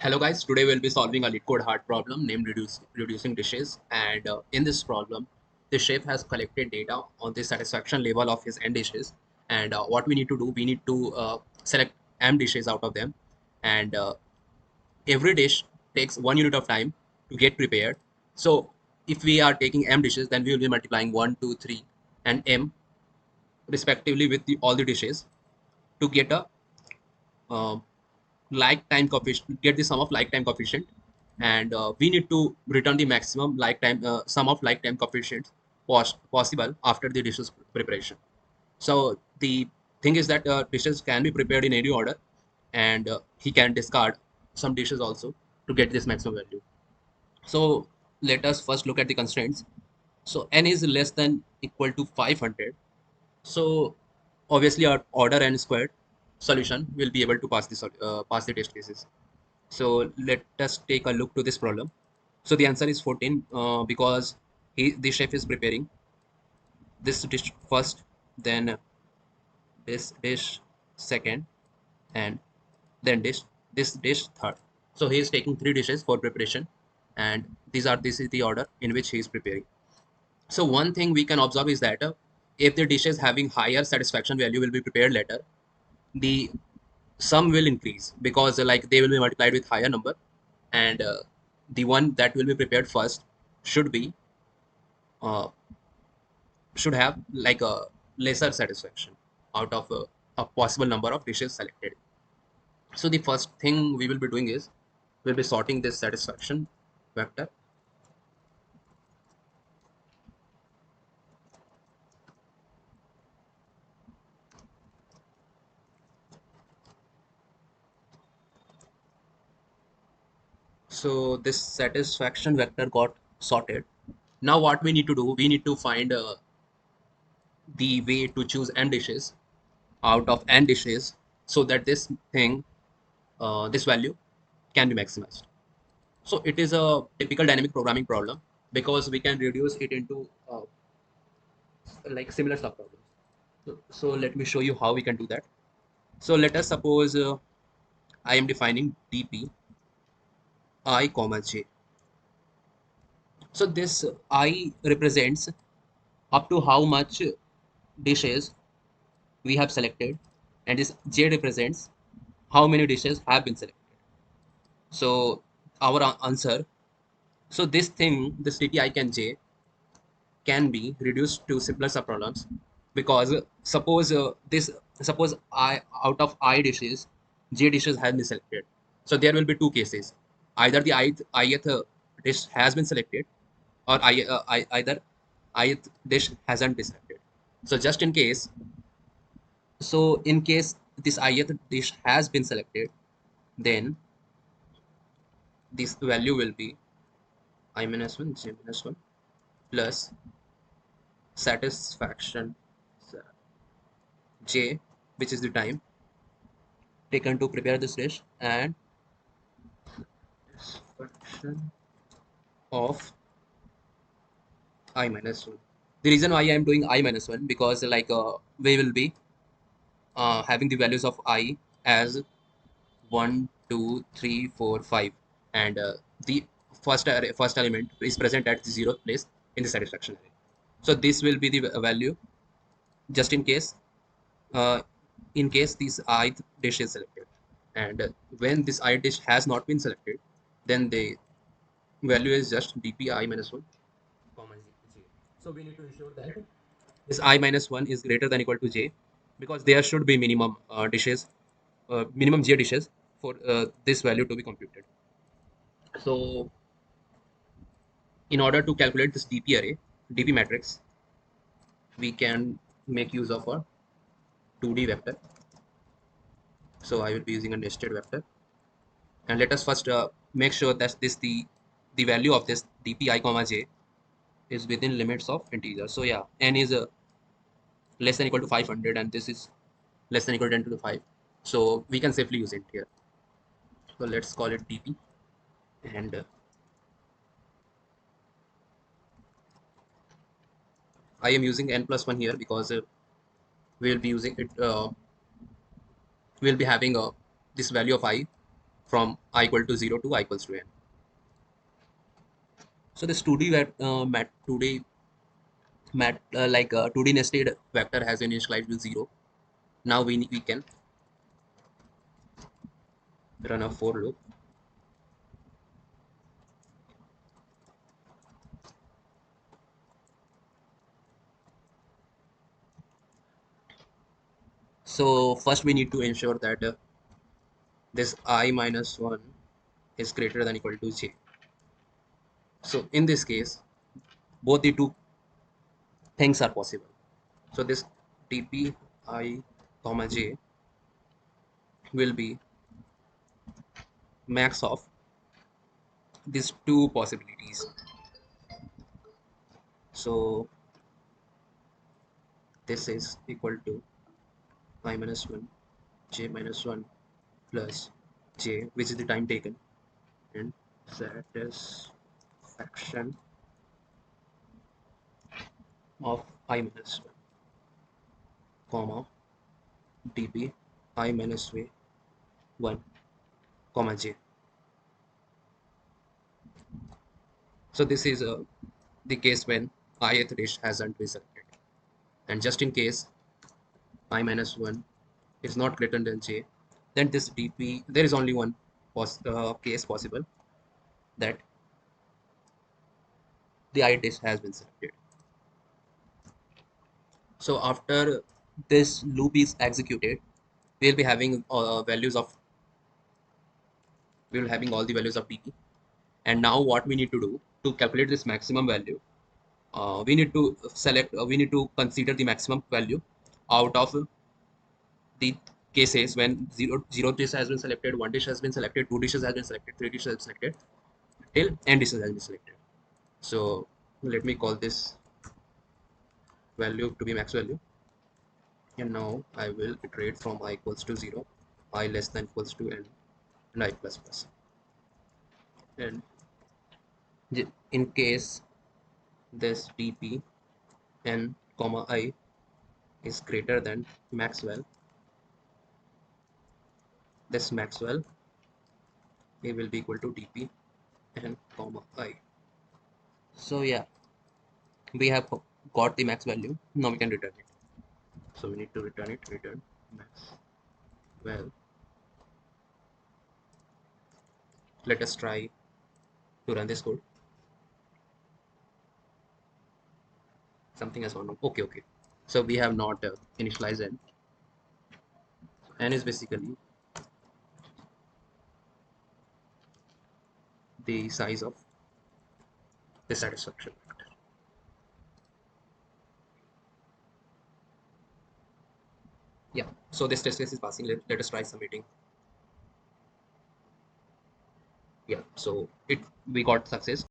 Hello guys, today we'll be solving a LeetCode hard problem named reducing dishes, and in this problem the chef has collected data on the satisfaction level of his n dishes, and what we need to do, we need to select m dishes out of them, and every dish takes 1 unit of time to get prepared. So if we are taking m dishes, then we will be multiplying 1, 2, 3 and m respectively with all the dishes to get a uh, like time coefficient, get the sum of like time coefficient, and we need to return the maximum like time sum of like time coefficients possible after the dishes preparation. So the thing is that dishes can be prepared in any order, and he can discard some dishes also to get this maximum value. So let us first look at the constraints. So n is less than equal to 500. So obviously our order n squared solution will be able to pass the test cases. So let us take a look to this problem. So the answer is 14 because the chef is preparing this dish first, then this dish second, and then this dish third. So he is taking three dishes for preparation, and this is the order in which he is preparing. So one thing we can observe is that if the dishes having higher satisfaction value will be prepared later, the sum will increase because like they will be multiplied with higher number, and the one that will be prepared first should be uh, should have like a lesser satisfaction out of a possible number of dishes selected. So the first thing we will be doing is we'll be sorting this satisfaction vector. So this satisfaction vector got sorted. Now what we need to do, we need to find the way to choose n dishes out of n dishes so that this thing, this value can be maximized. So it is a typical dynamic programming problem because we can reduce it into like similar subproblems. So let me show you how we can do that. So let us suppose I am defining dp I comma j. So this I represents up to how much dishes we have selected, and this j represents how many dishes have been selected. So our answer, so this thing, this dp I can j can be reduced to simpler subproblems because suppose I out of I dishes, j dishes have been selected. So there will be two cases: either the ith dish has been selected, or either ith dish hasn't been selected. So just in case, so in case this ith dish has been selected, then this value will be I minus 1 j minus 1 plus satisfaction j, which is the time taken to prepare this dish, and fraction of I minus 1. The reason why I am doing I minus 1 because like we will be having the values of I as 1, 2, 3, 4, 5, and the first element is present at the zeroth place in the satisfaction array. So this will be the value just uh, in case this I dish is selected, and when this I dish has not been selected, then the value is just dp I minus 1 comma j. So we need to ensure that this I minus 1 is greater than equal to j because there should be minimum minimum j dishes for this value to be computed. So in order to calculate this dp array, dp matrix, we can make use of a 2D vector. So I will be using a nested vector, and let us first make sure that the value of this dp I comma j is within limits of integer. So yeah, n is less than equal to 500, and this is less than equal to 10 to the 5. So we can safely use it here. So let's call it dp, and I am using n plus 1 here because we will be using it. We'll be having this value of I from I equal to 0 to I equals to n. So this 2D mat 2D mat 2D nested vector has been initialized to 0. Now we can run a for loop. So first we need to ensure that this I minus 1 is greater than equal to j. So in this case, both the two things are possible. So this dp I comma j will be max of these two possibilities. So this is equal to I minus 1 j minus 1 plus j, which is the time taken, and satisfaction of I minus 1 comma dp I minus 1 comma j. So this is the case when ith dish hasn't been selected, and just in case I minus 1 is not greater than j, then this dp, there is only one case possible, that the ith dish has been selected. So after this loop is executed, we'll be having values of we will having all the values of dp. And now what we need to do to calculate this maximum value, we need to we need to consider the maximum value out of the cases when zero dish has been selected, one dish has been selected, two dishes has been selected, three dishes has been selected, till n dishes has been selected. So let me call this value to be max value, and now I will iterate from I equals to 0, I less than equals to n, and I plus plus. And in case this dp n comma I is greater than Maxwell, this Maxwell A will be equal to dp n comma I. So yeah, we have got the max value. Now we can return it. So we need to return it, return max. Well, let us try to run this code. Something has gone wrong. Okay, okay. So we have not initialized n. N is basically the size of the satisfaction factor. Yeah. So this test case is passing. Let us try submitting. Yeah. So we got success.